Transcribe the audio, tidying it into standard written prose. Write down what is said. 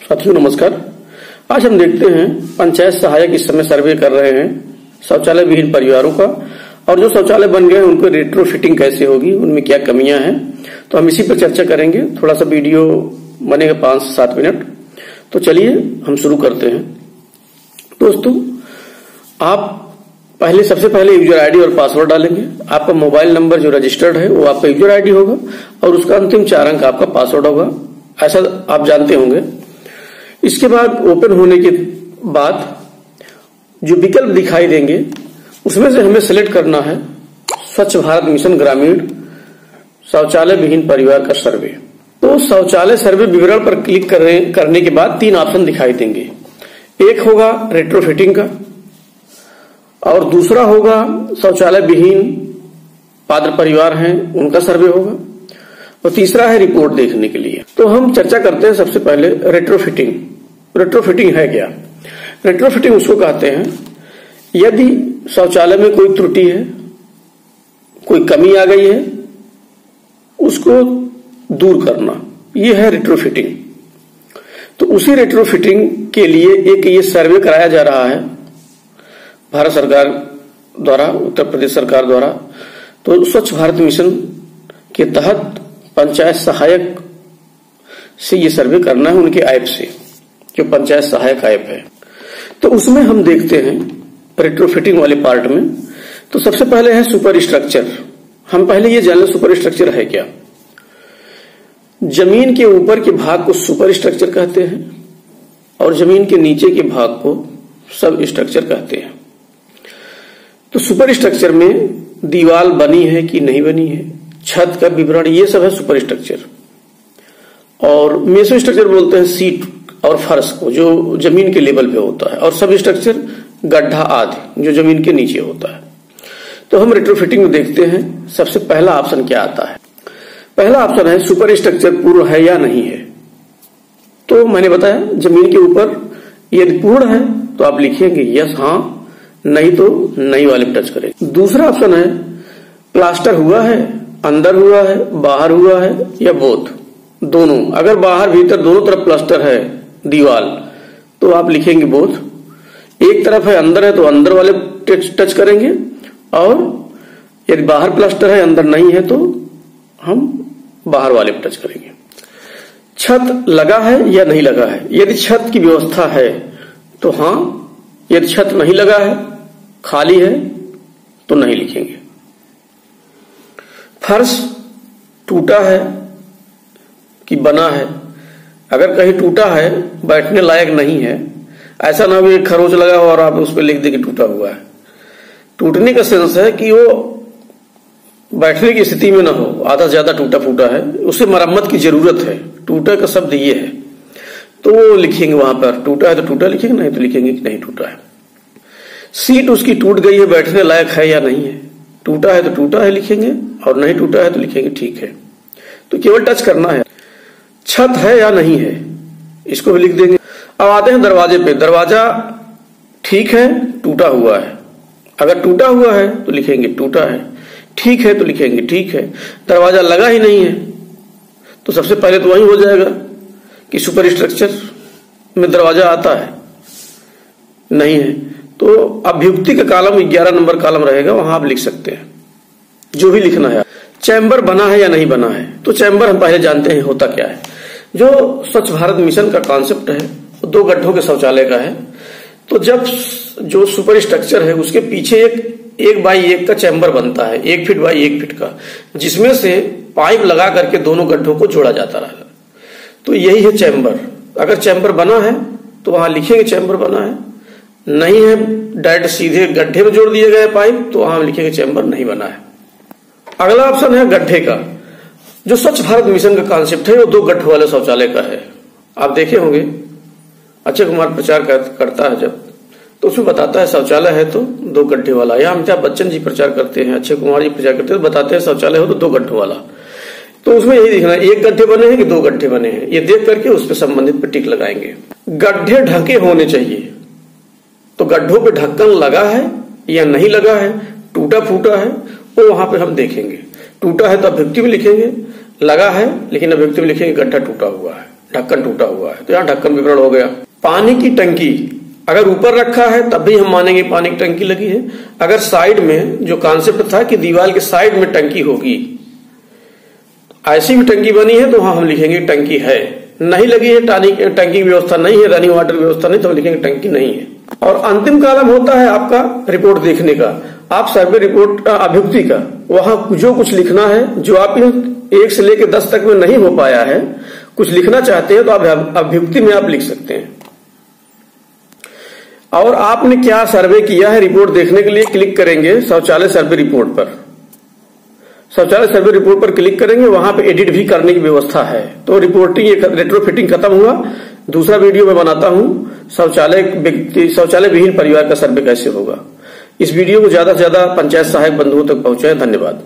साथियों नमस्कार। आज हम देखते हैं पंचायत सहायक इस समय सर्वे कर रहे हैं शौचालय विहीन परिवारों का, और जो शौचालय बन गए हैं उनको रेट्रोफिटिंग कैसे होगी, उनमें क्या कमियां हैं, तो हम इसी पर चर्चा करेंगे। थोड़ा सा वीडियो बनेगा 5 से 7 मिनट। तो चलिए हम शुरू करते हैं। दोस्तों, आप सबसे पहले यूजर आईडी और पासवर्ड डालेंगे। आपका मोबाइल नंबर जो रजिस्टर्ड है वो आपका यूजर आईडी होगा और उसका अंतिम 4 अंक आपका पासवर्ड होगा, ऐसा आप जानते होंगे। इसके बाद ओपन होने के बाद जो विकल्प दिखाई देंगे उसमें से हमें सिलेक्ट करना है स्वच्छ भारत मिशन ग्रामीण शौचालय विहीन परिवार का सर्वे। तो शौचालय सर्वे विवरण पर क्लिक करने के बाद 3 ऑप्शन दिखाई देंगे। एक होगा रेट्रोफिटिंग का, और दूसरा होगा शौचालय विहीन पात्र परिवार हैं उनका सर्वे होगा, और तीसरा है रिपोर्ट देखने के लिए। तो हम चर्चा करते हैं सबसे पहले रेट्रोफिटिंग। रेट्रोफिटिंग है क्या? रेट्रोफिटिंग उसको कहते हैं यदि शौचालय में कोई त्रुटि है, कोई कमी आ गई है, उसको दूर करना, यह है रेट्रोफिटिंग। तो उसी रेट्रोफिटिंग के लिए एक ये सर्वे कराया जा रहा है भारत सरकार द्वारा, उत्तर प्रदेश सरकार द्वारा। तो स्वच्छ भारत मिशन के तहत पंचायत सहायक से ये सर्वे करना है, उनके ऐप से, जो पंचायत सहायक ऐप है। तो उसमें हम देखते हैं रेट्रोफिटिंग वाले पार्ट में। तो सबसे पहले है सुपर स्ट्रक्चर। हम पहले ये जान लें सुपर स्ट्रक्चर है क्या। जमीन के ऊपर के भाग को सुपर स्ट्रक्चर कहते हैं और जमीन के नीचे के भाग को सब स्ट्रक्चर कहते हैं। तो सुपर स्ट्रक्चर में दीवार बनी है कि नहीं बनी है, छत का विवरण, ये सब है सुपर स्ट्रक्चर। और मेसो स्ट्रक्चर बोलते हैं सीट और फर्श को, जो जमीन के लेवल पे होता है, और सब स्ट्रक्चर गड्ढा आदि जो जमीन के नीचे होता है। तो हम रेट्रोफिटिंग में देखते हैं सबसे पहला ऑप्शन क्या आता है। पहला ऑप्शन है सुपर स्ट्रक्चर पूर्ण है या नहीं है। तो मैंने बताया जमीन के ऊपर यदि पूर्ण है तो आप लिखेंगे यस हाँ, नहीं तो नहीं वाले पे टच करेंगे। दूसरा ऑप्शन है प्लास्टर हुआ है, अंदर हुआ है, बाहर हुआ है या बोथ, दोनों। अगर बाहर भीतर दोनों तरफ प्लास्टर है दीवार तो आप लिखेंगे बोथ। एक तरफ है अंदर है तो अंदर वाले टच करेंगे, और यदि बाहर प्लास्टर है अंदर नहीं है तो हम बाहर वाले पे टच करेंगे। छत लगा है या नहीं लगा है। यदि छत की व्यवस्था है तो हाँ, यदि छत नहीं लगा है, खाली है, तो नहीं लिखेंगे। फर्श टूटा है कि बना है। अगर कहीं टूटा है, बैठने लायक नहीं है, ऐसा ना हो खरोच लगा हो और आप उस पर लिख दे कि टूटा हुआ है। टूटने का सेंस है कि वो बैठने की स्थिति में ना हो, आधा ज्यादा टूटा फूटा है, उसे मरम्मत की जरूरत है। टूटा का शब्द ये है, तो वो लिखेंगे वहां पर। टूटा है तो टूटा लिखेंगे, नहीं तो लिखेंगे कि नहीं टूटा है। सीट उसकी टूट गई है, बैठने लायक है या नहीं है। टूटा है तो टूटा है लिखेंगे, और नहीं टूटा है तो लिखेंगे ठीक है। तो केवल टच करना है। छत है या नहीं है, इसको भी लिख देंगे। अब आते हैं दरवाजे पे। दरवाजा ठीक है, टूटा हुआ है। अगर टूटा हुआ है तो लिखेंगे टूटा है, ठीक है तो लिखेंगे ठीक है। दरवाजा लगा ही नहीं है तो सबसे पहले तो वही हो जाएगा कि सुपर स्ट्रक्चर में दरवाजा आता है, नहीं है तो अभ्युक्ति का कॉलम 11 नंबर कॉलम रहेगा, वहां आप लिख सकते हैं जो भी लिखना है। चैम्बर बना है या नहीं बना है। तो चैम्बर हम पहले जानते हैं होता क्या है। जो स्वच्छ भारत मिशन का कॉन्सेप्ट है वो 2 गड्ढों के शौचालय का है। तो जब जो सुपर स्ट्रक्चर है उसके पीछे एक बाई 1 का चैम्बर बनता है, 1 फीट बाई 1 फीट का, जिसमें से पाइप लगा करके दोनों गड्ढों को जोड़ा जाता रहेगा। तो यही है चैम्बर। अगर चैम्बर बना है तो वहां लिखेंगे चैम्बर बना है, नहीं है डायरेक्ट सीधे गड्ढे में जोड़ दिए गए पाइप तो वहां लिखेंगे चैम्बर नहीं बना है। अगला ऑप्शन है गड्ढे का। जो स्वच्छ भारत मिशन का कॉन्सेप्ट है वो 2 गड्ढों वाले शौचालय का है। आप देखे होंगे अक्षय कुमार प्रचार करता है जब, तो उसमें बताता है शौचालय है तो 2 गड्ढे वाला। या अमिताभ बच्चन जी प्रचार करते हैं, अक्षय कुमार जी प्रचार करते हैं, बताते हैं शौचालय हो तो 2 गड्ढों वाला। तो उसमें यही दिखना है 1 गड्ढे बने हैं कि 2 गड्ढे बने हैं, ये देख करके उस पर संबंधित पे टिक लगाएंगे। गड्ढे ढके होने चाहिए। तो गड्ढों पे ढक्कन लगा है या नहीं लगा है, टूटा फूटा है, वो वहां पे हम देखेंगे। टूटा है तो अभ्युक्ति भी लिखेंगे, लगा है लेकिन अभ्युक्ति में लिखेंगे गड्ढा टूटा हुआ है। ढक्कन टूटा हुआ है, तो यहाँ ढक्कन विवरण हो गया। पानी की टंकी अगर ऊपर रखा है तब भी हम मानेंगे पानी की टंकी लगी है। अगर साइड में, जो कॉन्सेप्ट था कि दीवार के साइड में टंकी होगी, ऐसी भी टंकी बनी है तो वहां हम लिखेंगे टंकी है। नहीं लगी है, टंकी की व्यवस्था नहीं है, रनिंग वाटर व्यवस्था नहीं, तो लिखेंगे टंकी नहीं है। और अंतिम कॉलम होता है आपका रिपोर्ट देखने का, आप सर्वे रिपोर्ट अभियुक्ति का, वहां जो कुछ लिखना है, जो आप 1 से लेकर 10 तक में नहीं हो पाया है, कुछ लिखना चाहते हैं तो आप अभियुक्ति में आप लिख सकते हैं। और आपने क्या सर्वे किया है रिपोर्ट देखने के लिए क्लिक करेंगे शौचालय सर्वे रिपोर्ट पर। शौचालय सर्वे रिपोर्ट पर क्लिक करेंगे, वहां पे एडिट भी करने की व्यवस्था है। तो रिपोर्टिंग रेट्रोफिटिंग खत्म हुआ। दूसरा वीडियो मैं बनाता हूं शौचालय विहीन परिवार का सर्वे कैसे होगा। इस वीडियो को ज्यादा से ज्यादा पंचायत सहायक बंधुओं तक पहुंचाएं। धन्यवाद।